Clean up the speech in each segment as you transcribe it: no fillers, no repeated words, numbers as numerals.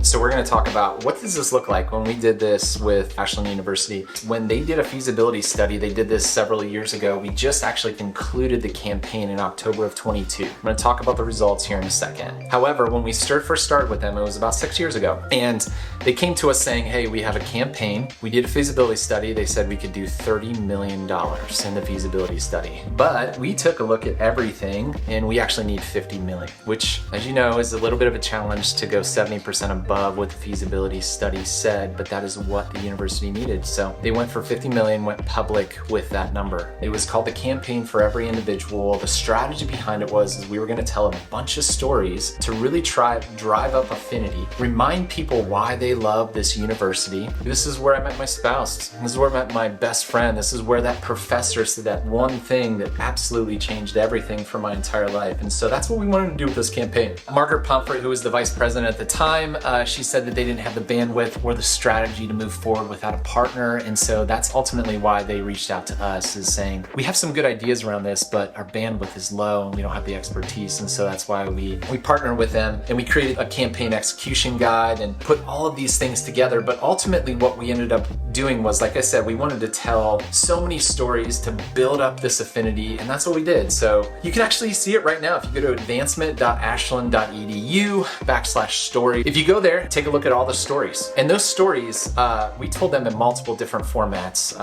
So we're going to talk about what does this look like when we did this with Ashland University. When they did a feasibility study, they did this several years ago. We just actually concluded the campaign in October of 22. I'm going to talk about the results here in a second. However, when we first started with them, it was about 6 years ago. And they came to us saying, hey, we have a campaign. We did a feasibility study. They said we could do $30 million in the feasibility study. But we took a look at everything and we actually need 50 million, which, as you know, is a little bit of a challenge to go 70% above what the feasibility study said, but that is what the university needed. So they went for 50 million, went public with that number. It was called the Campaign for Every Individual. The strategy behind it was we were going to tell a bunch of stories to really try drive up affinity, remind people why they love this university. This is where I met my spouse. This is where I met my best friend. This is where that professor said that one thing that absolutely changed everything for my entire life. And so that's what we wanted to do with this campaign. Margaret Pomfret, who was the vice president at the time, she said that they didn't have the bandwidth or the strategy to move forward without a partner. And so that's ultimately why they reached out to us, is saying, we have some good ideas around this, but our bandwidth is low and we don't have the expertise. And so that's why we partnered with them and we created a campaign execution guide and put all of these things together. But ultimately what we ended up doing was, like I said, we wanted to tell so many stories to build up this affinity, and that's what we did. So you can actually see it right now if you go to advancement.ashland.edu/story. If you go there, take a look at all the stories. And those stories, we told them in multiple different formats.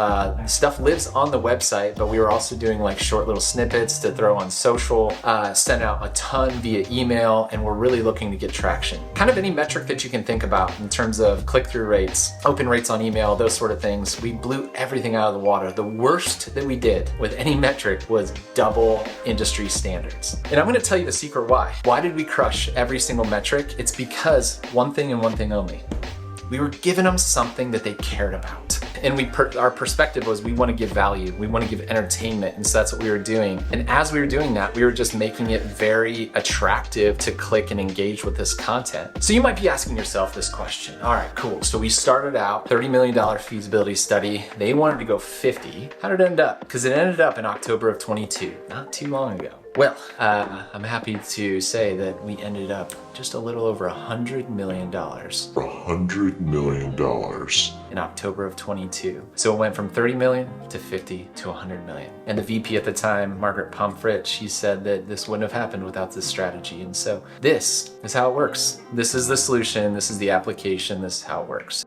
Stuff lives on the website, but we were also doing like short little snippets to throw on social, sent out a ton via email, and we're really looking to get traction. Kind of any metric that you can think about in terms of click-through rates, open rates on email, those sort of things. We blew everything out of the water. The worst that we did with any metric was double industry standards. And I'm going to tell you the secret why. Why did we crush every single metric? It's because one thing and one thing only. We were giving them something that they cared about. And our perspective was we want to give value, we want to give entertainment, and so that's what we were doing. And as we were doing that, we were just making it very attractive to click and engage with this content. So you might be asking yourself this question. All right, cool. So we started out $30 million feasibility study. They wanted to go 50. How did it end up? Because it ended up in October of 22, not too long ago. Well, I'm happy to say that we ended up just a little over $100 million. $100 million. In October of 22. So it went from 30 million to 50 to 100 million. And the VP at the time, Margaret Pomfret, she said that this wouldn't have happened without this strategy. And so this is how it works. This is the solution. This is the application. This is how it works.